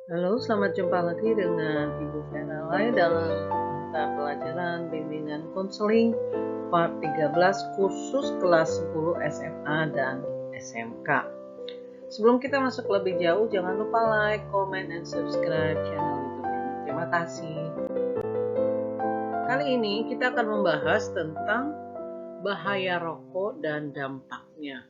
Halo, selamat jumpa lagi dengan Ibu Vera dalam mata pelajaran bimbingan konseling part 13 khusus kelas 10 SMA dan SMK. Sebelum kita masuk lebih jauh, jangan lupa like, comment, dan subscribe channel YouTube ini. Terima kasih. Kali ini kita akan membahas tentang bahaya rokok dan dampaknya.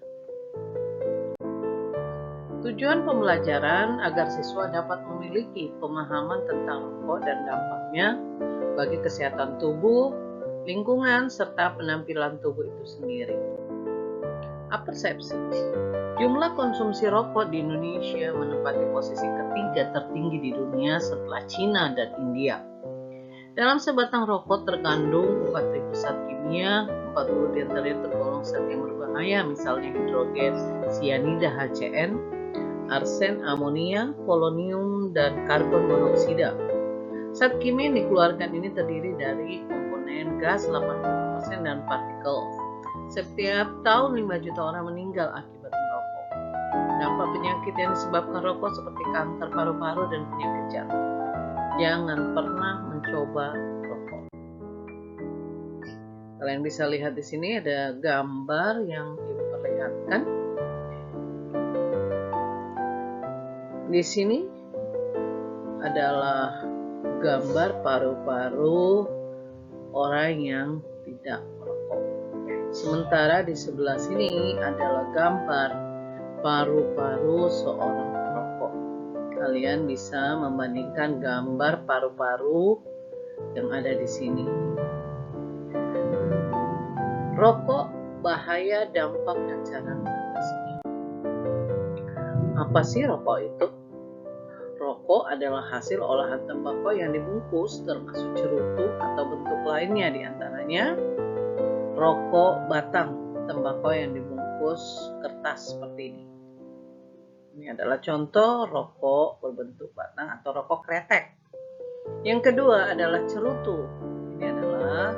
Tujuan pembelajaran agar siswa dapat memiliki pemahaman tentang rokok dan dampaknya bagi kesehatan tubuh, lingkungan, serta penampilan tubuh itu sendiri. Persepsi. Jumlah konsumsi rokok di Indonesia menempati posisi ketiga tertinggi di dunia setelah Cina dan India. Dalam sebatang rokok terkandung 4.000 zat kimia, 40 diantaranya tergolong zat yang berbahaya, misalnya hidrogen, sianida HCN, arsen, amonia, polonium, dan karbon monoksida. Zat kimia yang dikeluarkan ini terdiri dari komponen gas 80% dan partikel. Setiap tahun 5 juta orang meninggal akibat merokok. Dampak penyakit yang disebabkan rokok seperti kanker paru-paru dan penyakit jantung. Jangan pernah mencoba rokok. Kalian bisa lihat di sini ada gambar yang diperlihatkan. Di sini adalah gambar paru-paru orang yang tidak merokok. Sementara di sebelah sini adalah gambar paru-paru seorang perokok. Kalian bisa membandingkan gambar paru-paru yang ada di sini. Rokok, bahaya, dampak, dan cara mengatasinya. Apa sih rokok itu? Rokok adalah hasil olahan tembakau yang dibungkus, termasuk cerutu atau bentuk lainnya, diantaranya rokok batang tembakau yang dibungkus kertas seperti ini. Ini adalah contoh rokok berbentuk batang atau rokok kretek. Yang kedua adalah cerutu. Ini adalah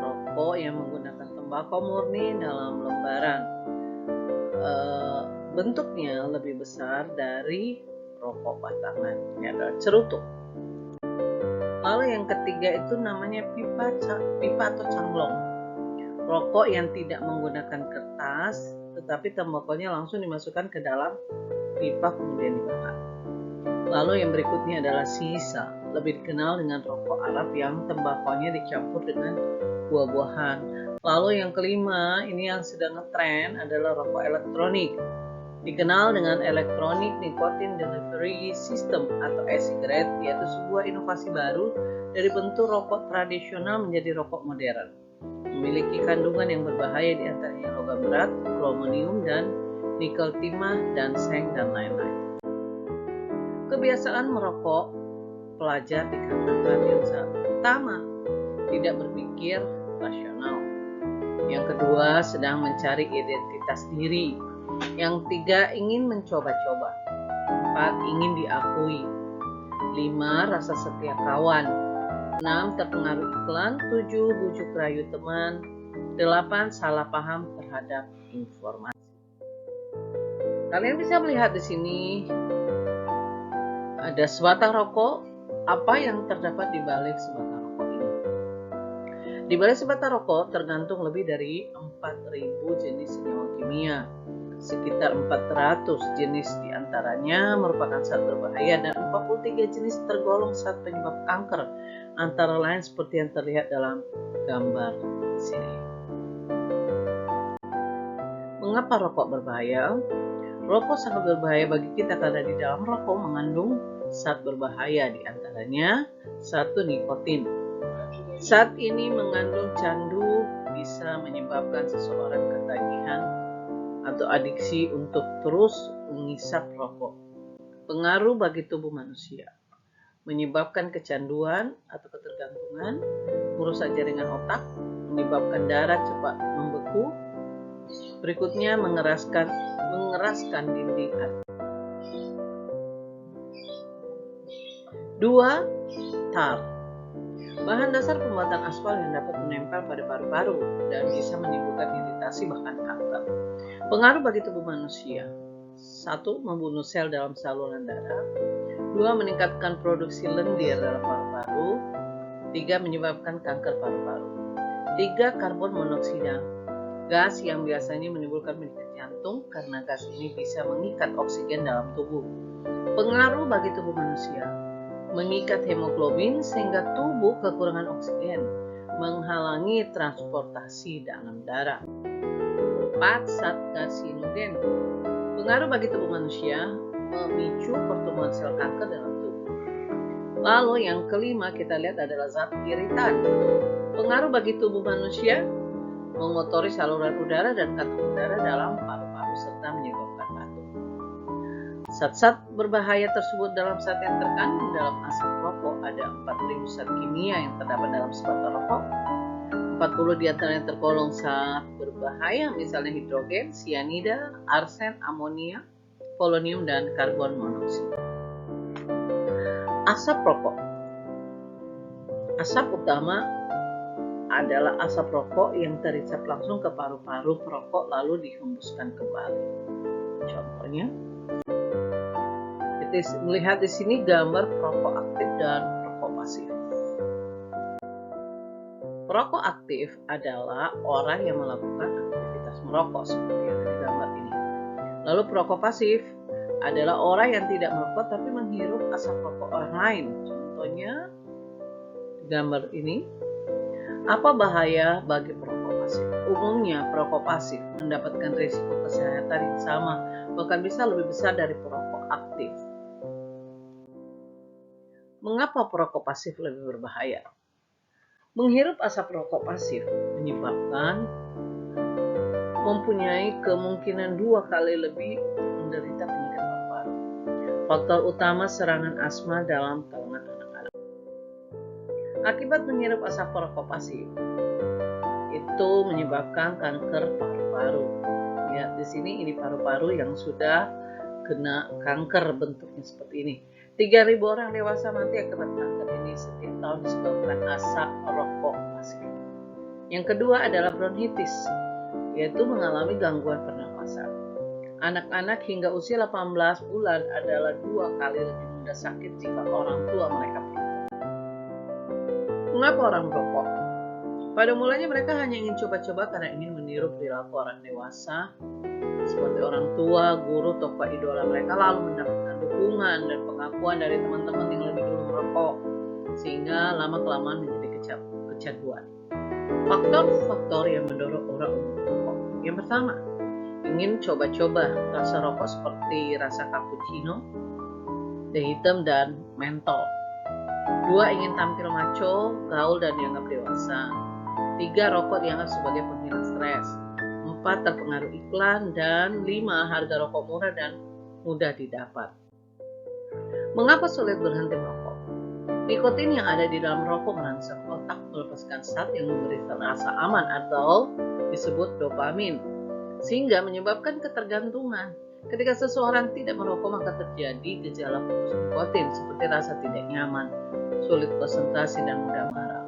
rokok yang menggunakan tembakau murni dalam lembaran. Bentuknya lebih besar dari rokok batangan. Ini adalah cerutu. Lalu yang ketiga itu namanya pipa atau cangglong. Rokok yang tidak menggunakan kertas, tetapi tembakaunya langsung dimasukkan ke dalam pipa kemudian dibakar. Lalu yang berikutnya adalah sisa, lebih dikenal dengan rokok Arab yang tembakaunya dicampur dengan buah-buahan. Lalu yang kelima, ini yang sedang ngetren adalah rokok elektronik. Dikenal dengan Electronic Nicotine Delivery System atau e-cigarette, yaitu sebuah inovasi baru dari bentuk rokok tradisional menjadi rokok modern. Memiliki kandungan yang berbahaya diantaranya logam berat, kromonium, dan nikel timah, dan seng, dan lain-lain. Kebiasaan merokok pelajar dikarenakan yang pertama, tidak berpikir rasional. Yang kedua, sedang mencari identitas diri. Yang tiga, ingin mencoba-coba. 4, ingin diakui. 5, rasa setia kawan. 6, terpengaruh iklan. 7, bujuk rayu teman. 8, salah paham terhadap informasi. Kalian bisa melihat di sini ada sebatang rokok. Apa yang terdapat di balik sebatang rokok ini? Di balik sebatang rokok tergantung lebih dari 4.000 jenis senyawa kimia. Sekitar 400 jenis diantaranya merupakan zat berbahaya dan 43 jenis tergolong zat penyebab kanker, antara lain seperti yang terlihat dalam gambar di sini. Mengapa rokok berbahaya? Rokok sangat berbahaya bagi kita karena di dalam rokok mengandung zat berbahaya, diantaranya 1, nikotin. Zat ini mengandung candu, bisa menyebabkan seseorang ketagihan atau adiksi untuk terus mengisap rokok. Pengaruh bagi tubuh manusia, menyebabkan kecanduan atau ketergantungan, merusak jaringan otak, menyebabkan darah cepat membeku. Berikutnya mengeraskan dinding hati. 2, tar. Bahan dasar pembuatan aspal yang dapat menempel pada paru-paru dan bisa menimbulkan iritasi bahkan kanker. Pengaruh bagi tubuh manusia. 1, membunuh sel dalam saluran darah. 2. Meningkatkan produksi lendir dalam paru-paru. 3. Menyebabkan kanker paru-paru. 3. Karbon monoksida, gas yang biasanya menimbulkan penyakit jantung karena gas ini bisa mengikat oksigen dalam tubuh. Pengaruh bagi tubuh manusia: mengikat hemoglobin sehingga tubuh kekurangan oksigen, menghalangi transportasi dalam darah. 4. Zat karsinogen. Pengaruh bagi tubuh manusia: memicu pertumbuhan sel kanker dalam tubuh. Lalu yang kelima kita lihat adalah zat iritan. Pengaruh bagi tubuh manusia: mengotori saluran udara dan kantong udara dalam paru-paru serta menyebabkan batuk. Zat-zat berbahaya tersebut dalam zat yang terkandung dalam asap rokok ada 4000 zat kimia yang terdapat dalam sebatang rokok. 40 diantaranya tergolong zat berbahaya, misalnya hidrogen, sianida, arsen, amonia, polonium, dan karbon monoksida. Asap rokok. Asap utama adalah asap rokok yang terhisap langsung ke paru-paru perokok lalu dihembuskan kembali. Contohnya, kita melihat di sini gambar perokok aktif dan perokok pasif. Perokok aktif adalah orang yang melakukan aktivitas merokok seperti yang di gambar ini. Lalu perokok pasif adalah orang yang tidak merokok tapi menghirup asap rokok orang lain. Contohnya di gambar ini. Apa bahaya bagi perokok pasif? Umumnya perokok pasif mendapatkan risiko kesehatan yang sama, bahkan bisa lebih besar dari perokok aktif. Mengapa perokok pasif lebih berbahaya? Menghirup asap rokok pasif menyebabkan mempunyai kemungkinan 2 kali lebih menderita penyakit paru-paru. Faktor utama serangan asma dalam kalangan anak-anak. Akibat menghirup asap rokok pasif itu menyebabkan kanker paru-paru. Ya, di sini ini paru-paru yang sudah kena kanker bentuknya seperti ini. 3.000 orang dewasa mati akibat kanker ini setiap tahun disebabkan asap rokok pasif. Yang kedua adalah bronkitis, yaitu mengalami gangguan pernafasan. Anak-anak hingga usia 18 bulan adalah 2 kali lebih mudah sakit jika orang tua mereka perokok. Mengapa orang merokok? Pada mulanya mereka hanya ingin coba-coba karena ingin meniru perilaku orang dewasa seperti orang tua, guru, tokoh idola mereka, lalu mendapatkan dukungan dan pengakuan dari teman-teman yang lebih dulu merokok, sehingga lama-kelamaan menjadi kecanduan. Faktor-faktor yang mendorong orang untuk merokok. Yang pertama, ingin coba-coba rasa rokok seperti rasa cappuccino, teh hitam, dan mentol. 2. Ingin tampil maco, gaul, dan dianggap dewasa. 3. Rokok dianggap sebagai penghilang stres. 4. Terpengaruh iklan. Dan 5. Harga rokok murah dan mudah didapat. Mengapa sulit berhenti merokok? Nikotin yang ada di dalam rokok merangsang otak melepaskan zat yang memberikan rasa aman atau disebut dopamin, sehingga menyebabkan ketergantungan. Ketika seseorang tidak merokok maka terjadi gejala putus nikotin seperti rasa tidak nyaman, sulit konsentrasi, dan mudah marah.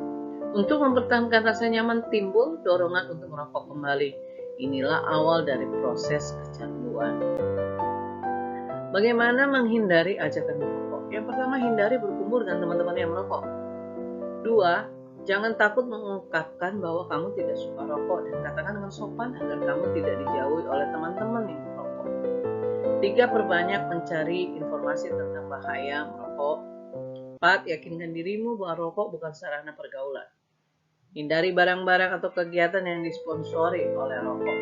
Untuk mempertahankan rasa nyaman timbul dorongan untuk merokok kembali. Inilah awal dari proses kecanduan. Bagaimana menghindari ajakan merokok? Yang pertama, hindari berkumpul dengan teman-teman yang merokok. 2. Jangan takut mengungkapkan bahwa kamu tidak suka rokok dan katakan dengan sopan agar kamu tidak dijauhi oleh teman-teman yang merokok. 3. Perbanyak mencari informasi tentang bahaya merokok. 4. Yakinkan dirimu bahwa rokok bukan sarana pergaulan. Hindari barang-barang atau kegiatan yang disponsori oleh rokok.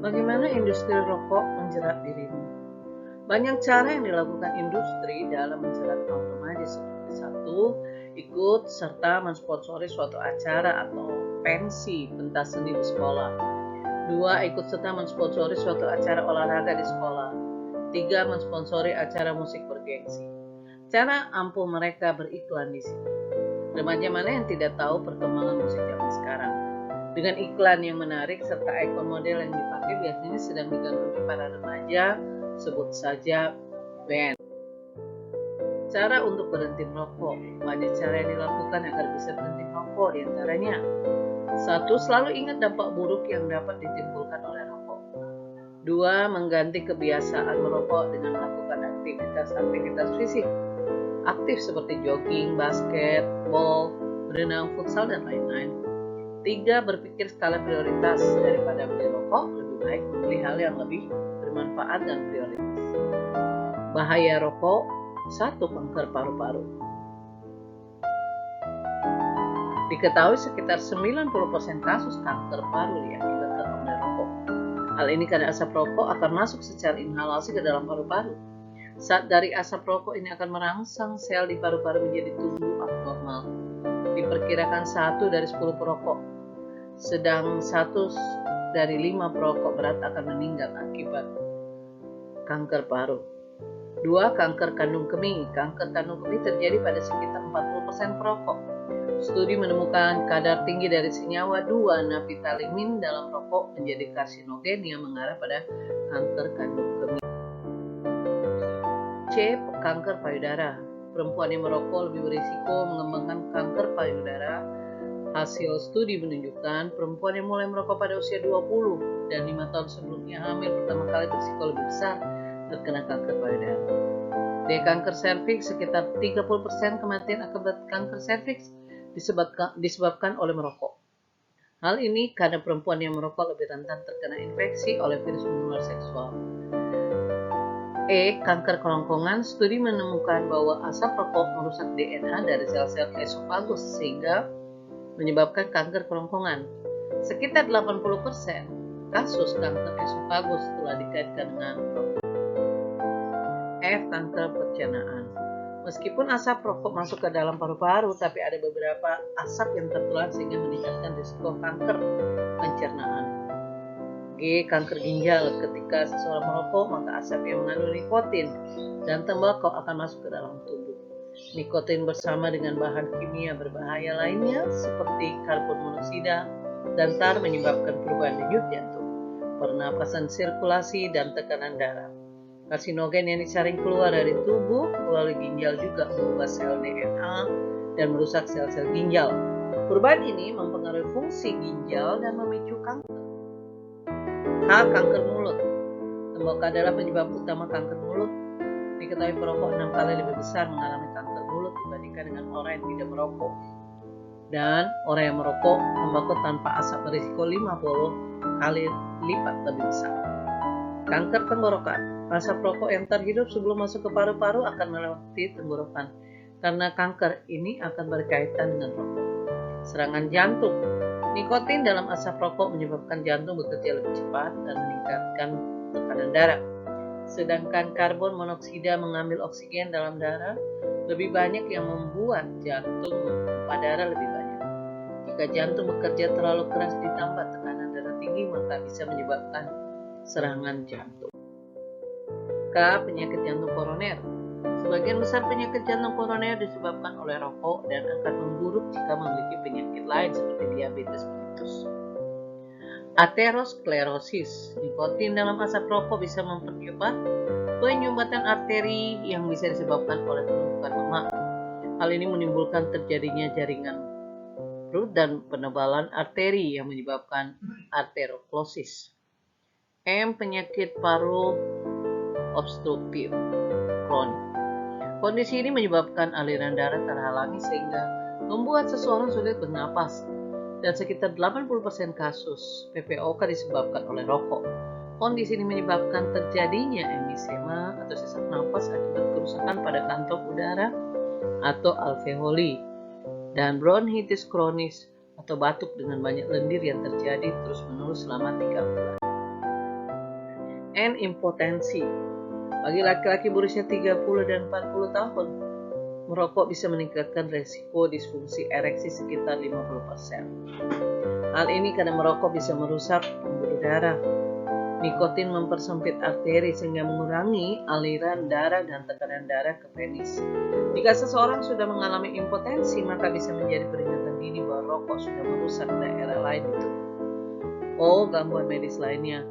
Bagaimana industri rokok menjerat dirimu? Banyak cara yang dilakukan industri dalam menjerat kaum remaja seperti 1. Ikut serta mensponsori suatu acara atau pensi pentas seni di sekolah. 2. Ikut serta mensponsori suatu acara olahraga di sekolah. 3. Mensponsori acara musik bergengsi. Cara ampuh mereka beriklan di sini. Remaja mana yang tidak tahu perkembangan musik zaman sekarang? Dengan iklan yang menarik serta ikon model yang dipakai biasanya sedang digandrungi para remaja, sebut saja band. Cara untuk berhenti merokok. Banyak cara yang dilakukan agar bisa berhenti merokok, diantaranya 1. Selalu ingat dampak buruk yang dapat ditimbulkan oleh rokok. 2. Mengganti kebiasaan merokok dengan melakukan aktivitas aktivitas fisik aktif seperti jogging, basket, bola, berenang, futsal, dan lain-lain. 3. Berpikir skala prioritas. Daripada beli rokok, lebih baik membeli hal yang lebih bermanfaat dan prioritas. Bahaya rokok. 1. Kanker paru-paru. Diketahui sekitar 90% kasus kanker paru diakibatkan oleh rokok. Hal ini karena asap rokok akan masuk secara inhalasi ke dalam paru-paru. Saat dari asap rokok ini akan merangsang sel di paru-paru menjadi tumbuh abnormal. Diperkirakan 1 dari 10 perokok, sedang 1 dari 5 perokok berat akan meninggal akibat kanker paru. 2. Kanker kandung kemih. Kanker kandung kemih terjadi pada sekitar 40% perokok. Studi menemukan kadar tinggi dari senyawa 2-naftalin dalam rokok menjadi karsinogen yang mengarah pada kanker kandung kemih. C. Kanker payudara. Perempuan yang merokok lebih berisiko mengembangkan kanker payudara. Hasil studi menunjukkan perempuan yang mulai merokok pada usia 20 dan 5 tahun sebelumnya hamil pertama kali berisiko lebih besar terkena kanker payudara. D. Kanker serviks. Sekitar 30% kematian akibat kanker serviks disebabkan oleh merokok. Hal ini karena perempuan yang merokok lebih rentan terkena infeksi oleh virus menular seksual. E. Kanker kerongkongan. Studi menemukan bahwa asap rokok merusak DNA dari sel-sel esofagus sehingga menyebabkan kanker kerongkongan. Sekitar 80% kasus kanker esofagus telah dikaitkan dengan rokok. F. Kanker pencernaan. Meskipun asap rokok masuk ke dalam paru-paru, tapi ada beberapa asap yang tertular sehingga meningkatkan risiko kanker pencernaan. G. Kanker ginjal. Ketika seseorang merokok, maka asap yang mengandung nikotin dan tembakau akan masuk ke dalam tubuh. Nikotin bersama dengan bahan kimia berbahaya lainnya seperti karbon monoksida dan tar menyebabkan perubahan denyut jantung, pernapasan, sirkulasi, dan tekanan darah. Karsinogen yang disaring keluar dari tubuh melalui ginjal juga mengubah sel DNA dan merusak sel-sel ginjal. Perubahan ini mempengaruhi fungsi ginjal dan memicu kanker. H. Kanker mulut. Tembakau adalah penyebab utama kanker mulut. Diketahui perokok 6 kali lebih besar mengalami kanker mulut dibandingkan dengan orang yang tidak merokok. Dan orang yang merokok tembakau tanpa asap berisiko 50 kali lipat lebih besar. Kanker tenggorokan. Asap rokok yang terhirup sebelum masuk ke paru-paru akan melewati tenggorokan. Karena kanker ini akan berkaitan dengan rokok. Serangan jantung. Nikotin dalam asap rokok menyebabkan jantung bekerja lebih cepat dan meningkatkan tekanan darah. Sedangkan karbon monoksida mengambil oksigen dalam darah lebih banyak yang membuat jantung memompa darah lebih banyak. Jika jantung bekerja terlalu keras ditambah tekanan darah tinggi, maka bisa menyebabkan serangan jantung. K. Penyakit jantung koroner. Sebagian besar penyakit jantung koroner disebabkan oleh rokok dan akan memburuk jika memiliki penyakit lain seperti diabetes mellitus. Aterosklerosis. Nikotin dalam asap rokok bisa mempercepat penyumbatan arteri yang bisa disebabkan oleh penumpukan lemak. Hal ini menimbulkan terjadinya jaringan perut dan penebalan arteri yang menyebabkan ateroklosis. M. Penyakit paru obstruktif kronik. Kondisi ini menyebabkan aliran darah terhalangi sehingga membuat seseorang sulit bernapas. Dan sekitar 80% kasus PPOK disebabkan oleh rokok. Kondisi ini menyebabkan terjadinya emfisema atau sesak napas akibat kerusakan pada kantong udara atau alveoli dan bronkitis kronis atau batuk dengan banyak lendir yang terjadi terus-menerus selama 3 bulan. N. Impotensi. Bagi laki-laki berusia 30 dan 40 tahun, merokok bisa meningkatkan resiko disfungsi ereksi sekitar 50%. Hal ini karena merokok bisa merusak pembuluh darah. Nikotin mempersempit arteri sehingga mengurangi aliran darah dan tekanan darah ke penis. Jika seseorang sudah mengalami impotensi, maka bisa menjadi peringatan dini bahwa rokok sudah merusak daerah lain di tubuh. O. Gangguan medis lainnya.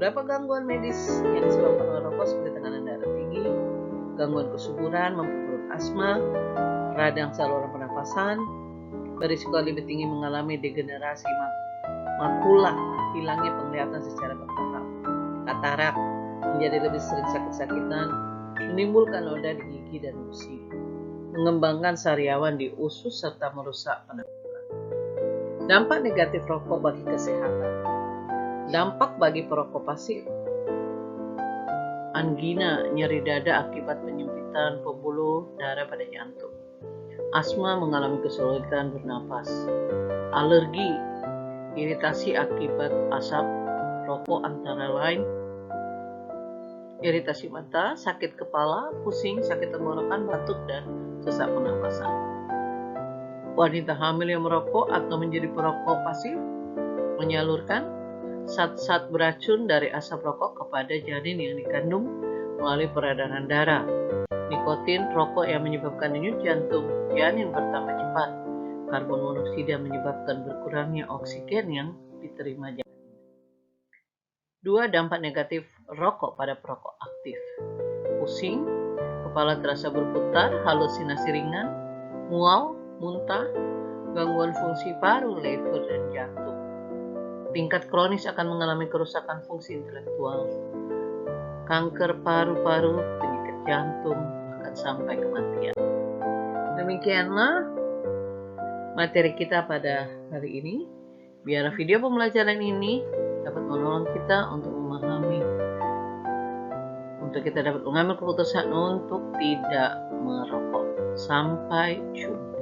Beberapa gangguan medis yang disebabkan oleh rokok seperti tekanan darah tinggi, gangguan kesuburan, memperburuk asma, radang saluran pernapasan, berisiko lebih tinggi mengalami degenerasi makula, hilangnya penglihatan secara bertahap, katarak, menjadi lebih sering sakit-sakitan, menimbulkan noda di gigi dan gusi, mengembangkan sariawan di usus serta merusak penampilan. Dampak negatif rokok bagi kesehatan. Dampak bagi perokok pasif: anggina, nyeri dada akibat penyempitan pembuluh darah pada jantung. Asma, mengalami kesulitan bernapas. Alergi, iritasi akibat asap rokok antara lain iritasi mata, sakit kepala, pusing, sakit tenggorokan, batuk, dan sesak pernapasan. Wanita hamil yang merokok atau menjadi perokok pasif menyalurkan zat-zat beracun dari asap rokok kepada janin yang dikandung melalui peredaran darah. Nikotin rokok yang menyebabkan denyut jantung janin bertambah cepat. Karbon monoksida menyebabkan berkurangnya oksigen yang diterima janin. 2. Dampak negatif rokok pada perokok aktif. Pusing, kepala terasa berputar, halusinasi ringan, mual, muntah, gangguan fungsi paru, lever, dan jantung. Tingkat kronis akan mengalami kerusakan fungsi intelektual, kanker paru-paru, penyakit jantung, bahkan sampai kematian. Demikianlah materi kita pada hari ini. Biar video pembelajaran ini dapat menolong kita untuk memahami, untuk kita dapat mengambil keputusan untuk tidak merokok. Sampai jumpa.